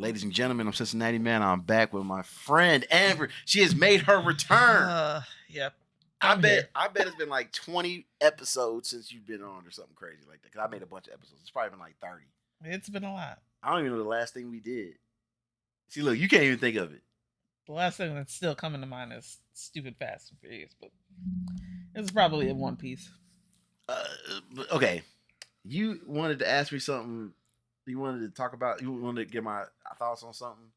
Ladies and gentlemen, I'm Cincinnati Man. I'm back with my friend Amber. She has made her return. Yep. I bet it's been like 20 episodes since you've been on or something crazy like that. Because I made a bunch of episodes. It's probably been like 30. It's been a lot. I don't even know the last thing we did. See, look, you can't even think of it. The last thing that's still coming to mind is Stupid Fast and Furious, but it's probably in One Piece. Okay. You wanted to ask me something. You wanted to talk about, you wanted to get my thoughts on something?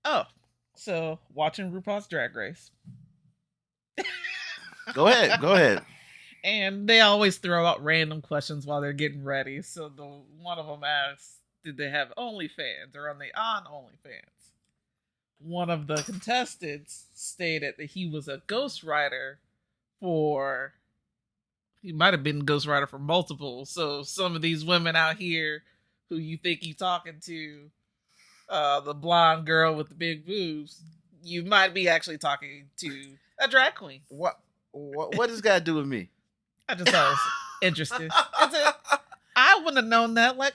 Oh, so watching RuPaul's Drag Race. Go ahead. And they always throw out random questions while they're getting ready. So one of them asks, did they have OnlyFans or are they on OnlyFans? One of the contestants stated that he was a ghostwriter he might have been ghostwriter for multiple. So some of these women out here who you think you talking to, the blonde girl with the big boobs, you might be actually talking to a drag queen. What does this got to do with me? I just thought it was interesting. I wouldn't have known that. Like,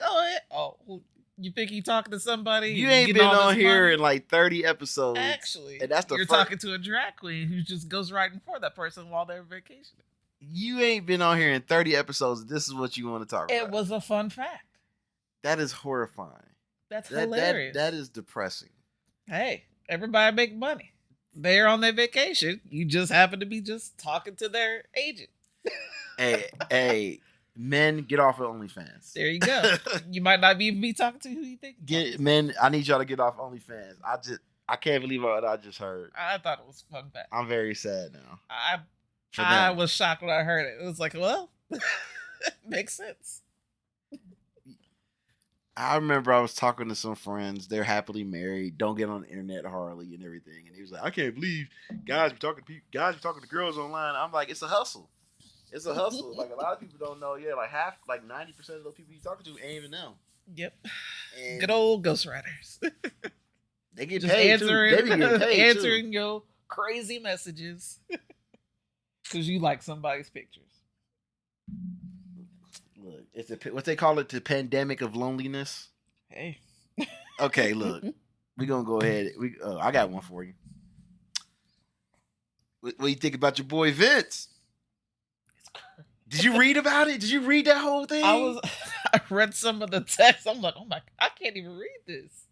you think you talking to somebody? You ain't been on here in like 30 episodes. Actually, and that's you're talking to a drag queen who just goes writing for that person while they're vacationing. You ain't been on here in 30 episodes. This is what you want to talk about. It was a fun fact. That is horrifying. That's hilarious. That is depressing. Hey, everybody make money. They're on their vacation. You just happen to be just talking to their agent. hey, men, get off of OnlyFans. There you go. You might not even be talking to who you think. Men, I need y'all to get off OnlyFans. I can't believe what I just heard. I thought it was a fun fact. I'm very sad now. I was shocked when I heard it. It was like, well, makes sense. I remember I was talking to some friends. They're happily married. Don't get on the internet, Harley, and everything. And he was like, I can't believe guys be talking to girls online. I'm like, it's a hustle. It's a hustle. Like a lot of people don't know. Yeah, like 90% of those people you talking to ain't even them. Yep. And good old ghostwriters. They get just paid answering, too. They be getting paid answering too. your crazy messages because you like somebody's pictures. Look, it's what they call it, the pandemic of loneliness. Hey. Okay, look, we're gonna go ahead. I got one for you. What do you think about your boy Vince? Did you read about it? Did you read that whole thing? I read some of the text. I'm like, oh my, I can't even read this.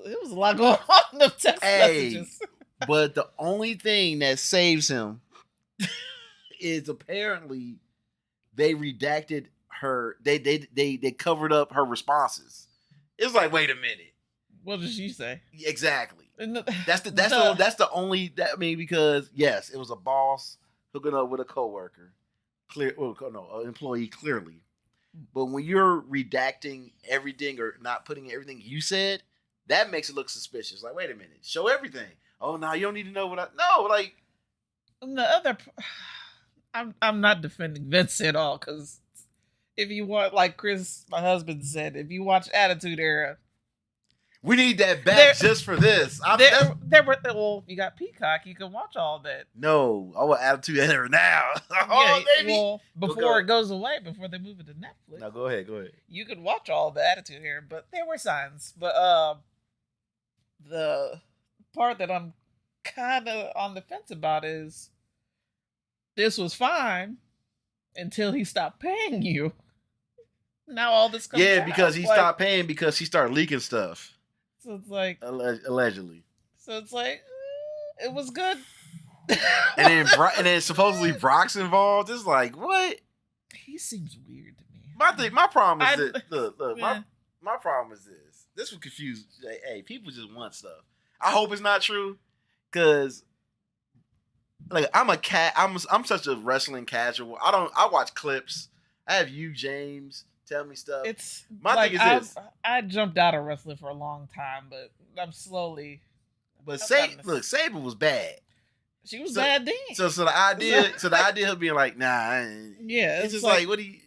It was a lot going on in the text messages. But the only thing that saves him is apparently they redacted her. They covered up her responses. It's like, wait a minute. What did she say? Exactly. That's the only because yes, it was a boss hooking up with a coworker. An employee clearly. But when you're redacting everything or not putting everything you said, that makes it look suspicious. Like, wait a minute, show everything. Oh no, you don't need to know like. The other, I'm not defending Vince at all because if you want, like Chris, my husband said, if you watch Attitude Era, we need that back just for this. Well, you got Peacock, you can watch all that. No, I want Attitude Era now. Baby. Well, before it goes away, before they move it to Netflix. No, go ahead. You can watch all the Attitude Era, but there were signs. But the part that I'm kind of on the fence about is this was fine until he stopped paying you. Now all this comes out. Because he stopped paying because he started leaking stuff. So it's like allegedly. So it's like it was good. and then supposedly Brock's involved. It's like, what? He seems weird to me. My problem is this. Look, my problem is this. This would confuse. Hey, people just want stuff. I hope it's not true, because like I'm such a wrestling casual. I watch clips. I have you, James, tell me stuff. It's my thing is this. I jumped out of wrestling for a long time, but I'm slowly. But Sabre was bad. She was bad then. So the idea of being like, nah, it's just like what do you?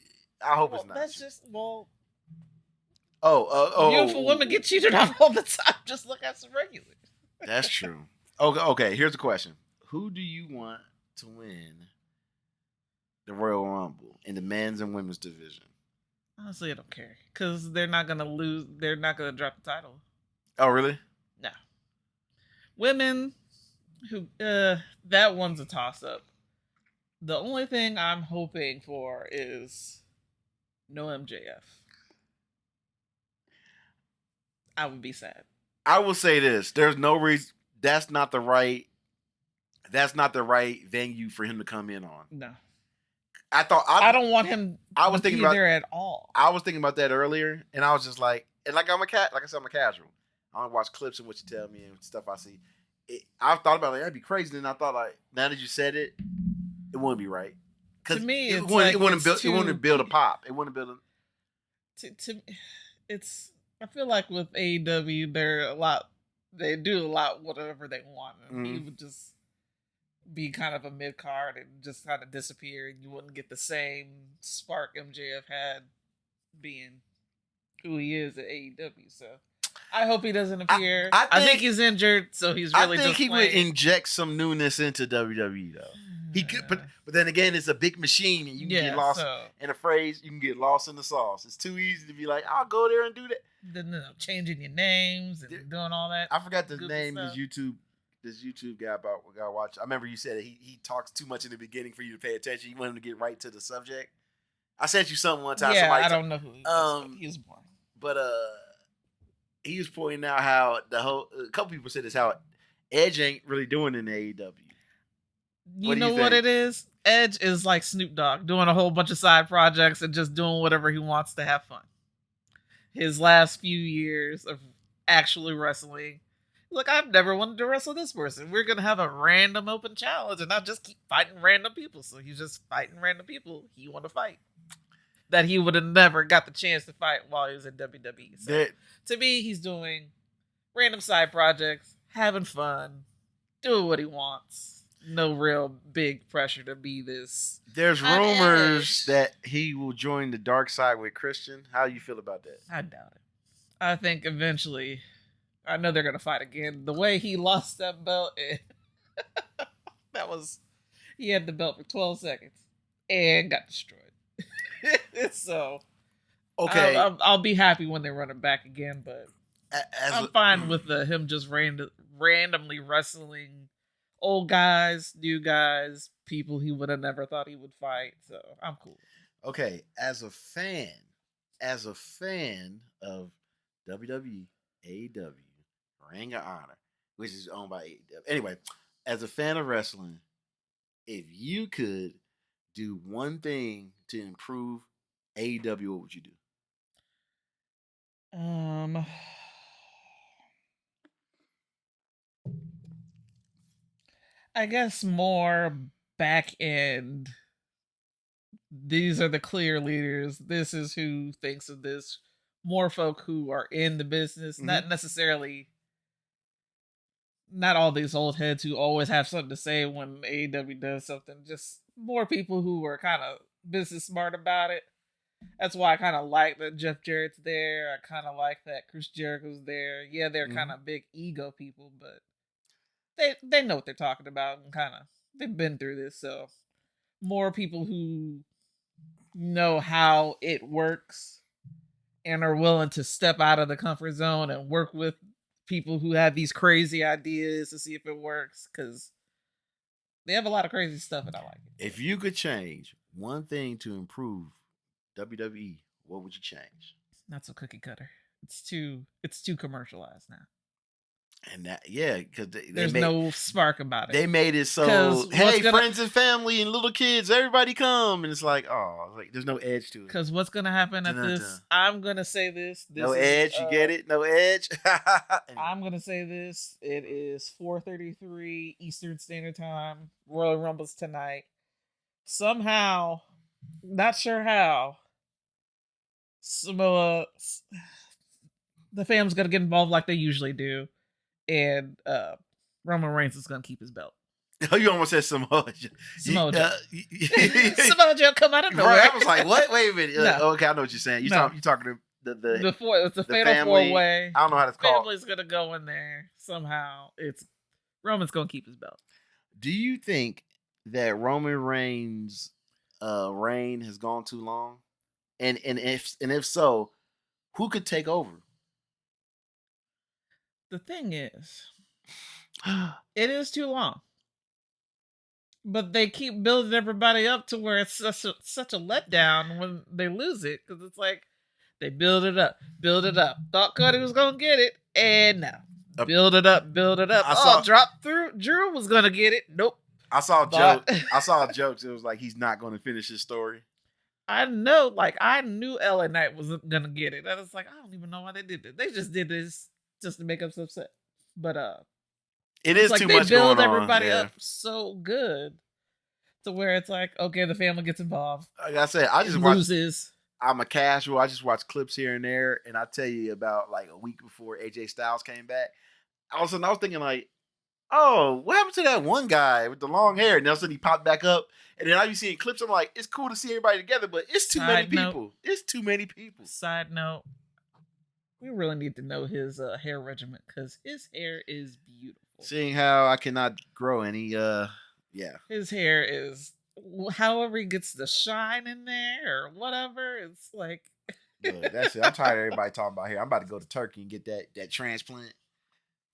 I hope it's not. That's just beautiful women get cheated on all the time. Just look at some regulars. That's true. Okay. Here's the question: who do you want to win the Royal Rumble in the men's and women's division? Honestly, I don't care because they're not gonna lose. They're not gonna drop the title. Oh, really? No. Women who that one's a toss up. The only thing I'm hoping for is no MJF. I would be sad. I will say this: there's no reason. That's not the right. That's not the right venue for him to come in on. No. I don't want him. I was to thinking be about there at all. I was thinking about that earlier, and I was just like, and like I'm a cat. Like I said, I'm a casual. I don't watch clips and what you tell me and stuff I see. I've thought about it. That'd be crazy. Then I thought like, now that you said it, it wouldn't be right. To me, it wouldn't build a pop. It wouldn't build a. It's. I feel like with AEW, they do a lot whatever they want, and he would just be kind of a mid card and just kind of disappear. You wouldn't get the same spark MJF had being who he is at AEW. So I hope he doesn't appear. I think he's injured, so he's really. I think he would inject some newness into WWE though. He could, but then again, it's a big machine, and you can get lost in a phrase. You can get lost in the sauce. It's too easy to be like, "I'll go there and do that." Then changing your names and doing all that. I forgot the name. This YouTube guy I watch. I remember you said that he talks too much in the beginning for you to pay attention. You want him to get right to the subject. I sent you something one time. Yeah, I don't know who he was. He was boring. But he was pointing out how a couple people said this, how Edge ain't really doing in AEW. You know what it is? Edge is like Snoop Dogg, doing a whole bunch of side projects and just doing whatever he wants to have fun. His last few years of actually wrestling, look, I've never wanted to wrestle this person. We're going to have a random open challenge and not just keep fighting random people. So he's just fighting random people he want to fight that he would have never got the chance to fight while he was in WWE. So to me, he's doing random side projects, having fun, doing what he wants. No real big pressure to be this. There's rumors that he will join the dark side with Christian. How do you feel about that? I doubt it. I think eventually, I know they're going to fight again. The way he lost that belt, he had the belt for 12 seconds and got destroyed. So, okay. I'll be happy when they run it back again, but I'm fine with him just randomly wrestling old guys, new guys, people he would have never thought he would fight. So I'm cool. Okay, as a fan of WWE, AEW, Ring of Honor, which is owned by AEW. Anyway, as a fan of wrestling, if you could do one thing to improve AEW, what would you do? I guess more back end. These are the clear leaders. This is who thinks of this. More folk who are in the business, not necessarily. Not all these old heads who always have something to say when AEW does something. Just more people who are kind of business smart about it. That's why I kind of like that Jeff Jarrett's there. I kind of like that Chris Jericho's there. Yeah, they're kind of big ego people, but they know what they're talking about and they've been through this. So more people who know how it works and are willing to step out of the comfort zone and work with people who have these crazy ideas to see if it works, because they have a lot of crazy stuff and I like it. If you could change one thing to improve WWE, what would you change? Not so cookie cutter. It's too commercialized now. And that, because there's no spark about it. They made it so, hey, friends and family and little kids, everybody come, and it's like, there's no edge to it. Because what's gonna happen at this? I'm gonna say this. No edge, you get it? No edge. I'm gonna say this. It is 4:33 Eastern Standard Time. Royal Rumble's tonight. Somehow, not sure how, Samoa, the fam's gonna get involved like they usually do. And Roman Reigns is gonna keep his belt. Oh, you almost said Samoa Joe. Samoa Joe come out of nowhere. Right, I was like, what? Wait a minute. No. Okay, I know what you're saying. You talking to it's a fatal family, 4-way. I don't know how that's called. Family's gonna go in there somehow. Roman's gonna keep his belt. Do you think that Roman Reigns' reign has gone too long? And if so, who could take over? The thing is, it is too long. But they keep building everybody up to where it's such a letdown when they lose it, because it's like they build it up, build it up. Thought Cody was gonna get it, and no, build it up, build it up. Drop through. Drew was gonna get it. Nope. I saw jokes. It was like he's not going to finish his story. I know, like I knew LA Knight wasn't gonna get it. I was like, I don't even know why they did this. They just did this just to make us upset. But it is like too much going on. They build everybody up so good to where it's like, okay, the family gets involved. Like I said, I just loses. I'm a casual. I just watch clips here and there, and I tell you about like a week before AJ Styles came back. All of a sudden, I was thinking like, oh, what happened to that one guy with the long hair? And all of a sudden, he popped back up, and then I be seeing clips. I'm like, it's cool to see everybody together, but it's too many people. It's too many people. Side note. We really need to know his hair regimen because his hair is beautiful. Seeing how I cannot grow any, yeah. His hair is, however he gets the shine in there or whatever. It's like, look, that's it. I'm tired of everybody talking about hair. I'm about to go to Turkey and get that transplant.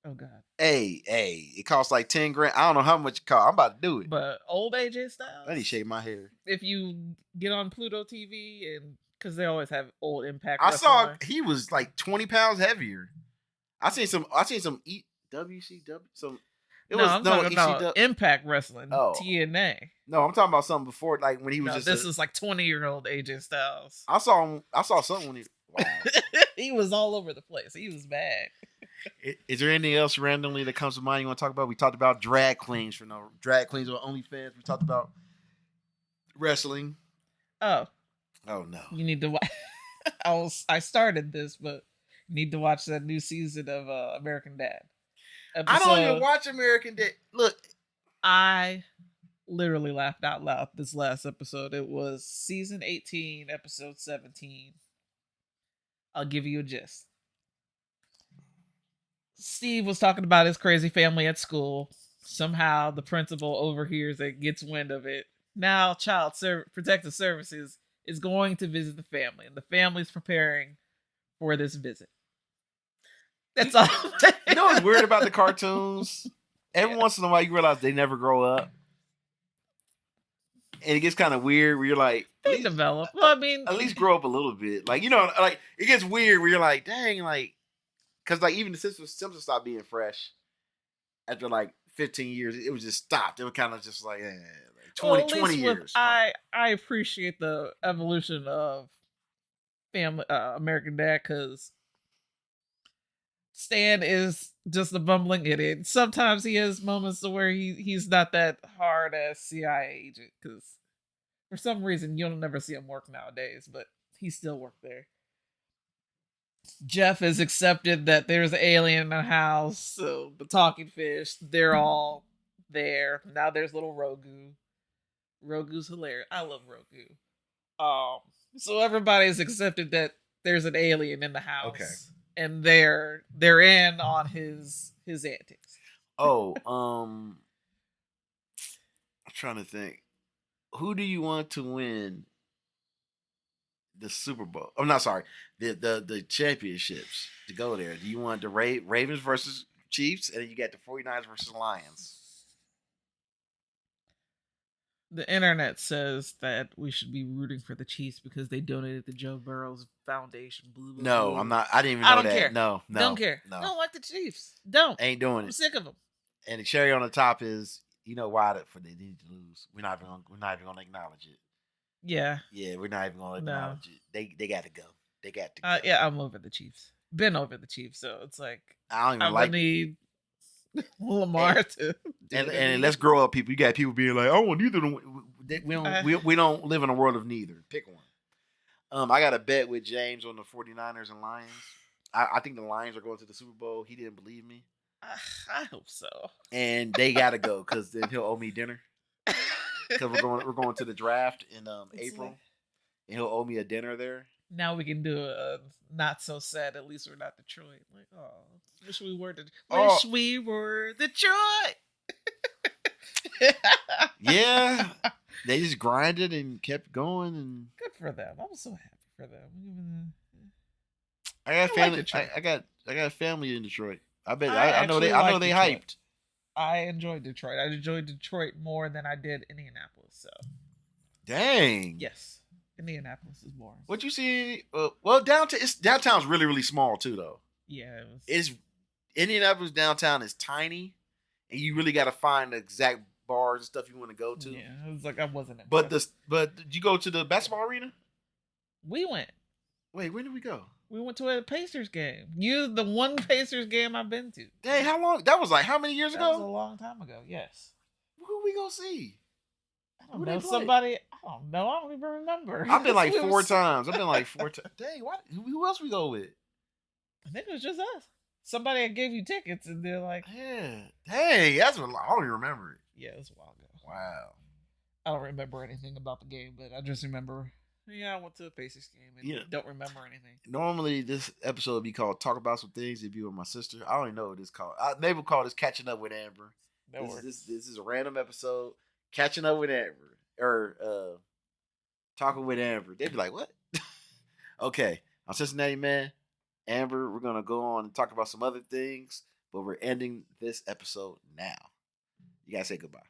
Oh God. Hey, it costs like $10,000. I don't know how much it costs. I'm about to do it. But old AJ Styles, I need to shave my hair. If you get on Pluto TV and. Because they always have old Impact. I saw he was like 20 pounds heavier. I seen some WCW. I'm talking about Impact Wrestling. TNA. No, I'm talking about something before, like when he was this is like 20-year-old AJ Styles. I saw something when he. Wow. He was all over the place. He was bad. Is there anything else randomly that comes to mind you want to talk about? We talked about drag queens on OnlyFans. We talked about wrestling. Oh no! You need to watch. I started this, but you need to watch that new season of American Dad. I don't even watch American Dad. Look, I literally laughed out loud this last episode. It was season 18, episode 17. I'll give you a gist. Steve was talking about his crazy family at school. Somehow the principal overhears it, gets wind of it. Now Child Protective Services is going to visit the family, and the family's preparing for this visit. That's all. You know what's weird about the cartoons? Every once in a while, you realize they never grow up, and it gets kind of weird. Where you're like, they develop. Well, I mean, at least grow up a little bit. Like like it gets weird where you're like, dang, like, because like even the Simpsons stopped being fresh after like 15 years. It was just stopped. It was kind of just like. 20 years. I appreciate the evolution of family American Dad because Stan is just a bumbling idiot. Sometimes he has moments where he's not that hard as CIA agent because for some reason you'll never see him work nowadays, but he still worked there. Jeff has accepted that there's an alien in the house, so the talking fish, they're all there. Now there's little Rogu. Rogu's hilarious. I love Rogu. So everybody's accepted that there's an alien in the house. Okay. And they're in on his antics. Oh, I'm trying to think. Who do you want to win the Super Bowl? I'm not sorry. The championships to go there. Do you want the Ravens versus Chiefs, and then you got the 49ers versus Lions? The internet says that we should be rooting for the Chiefs because they donated to Joe Burrow's foundation. Blah, blah, no, blah. I'm not. I didn't even know that. I don't care. No. Don't care. No. Don't like the Chiefs. Don't. Ain't doing it. I'm sick of them. And the cherry on the top is, you know why they need to lose. We're not even gonna acknowledge it. Yeah. Yeah, we're not even gonna acknowledge it. They got to go. They got to go. Yeah, I'm over the Chiefs. Been over the Chiefs, so it's like I don't even need Lamar to. And let's grow up, people. You got people being like, "I want neither." We don't live in a world of neither. Pick one. I got a bet with James on the 49ers and Lions. I think the Lions are going to the Super Bowl. He didn't believe me. I hope so. And they got to go because then he'll owe me dinner. Because we're going to the draft in April, and he'll owe me a dinner there. Now we can do a not so sad. At least we're not Detroit. Like, wish we were Detroit. Yeah, they just grinded and kept going, and good for them. I'm so happy for them. I got family. I got family in Detroit. I bet. I I know they. actually I know like they Detroit. hyped. I enjoyed Detroit. I enjoyed Detroit more than I did Indianapolis. So Dang. yes, Indianapolis is boring. What you see? Well, downtown's really really small too though. Yeah, it was. It's Indianapolis downtown is tiny, and you really got to find the exact bars and stuff you want to go to. Yeah, it was like I wasn't But did you go to the basketball arena? We went. Wait, when did we go? We went to a Pacers game. The one Pacers game I've been to. Dang, how long? That was like how many years That ago? was a long time ago. Yes. Who we go see? I don't know. Somebody. I don't know. I don't even remember. I've been like four times. Dang, what? Who else we go with? I think it was just us. Somebody gave you tickets, and they're like, Yeah. Dang, that's what I don't even remember it. yeah, it was a while ago. Wow. I don't remember anything about the game, but I just remember, I went to a Pacers game and don't remember anything. Normally, this episode would be called "Talk About Some Things." If you were my sister, I don't even know what it's called. Maybe we'll call this "Catching Up with Amber." This is a random episode, "Catching Up with Amber" or "Talking with Amber." They'd be like, "What?" Okay, I'm Cincinnati Man, Amber. We're gonna go on and talk about some other things, but we're ending this episode now. You gotta say goodbye.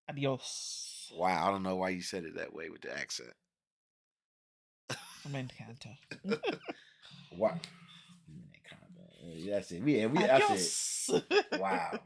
Adios. Wow, I don't know why you said it that way with the accent. From Encanto. Wow. That's it. That's it. Wow.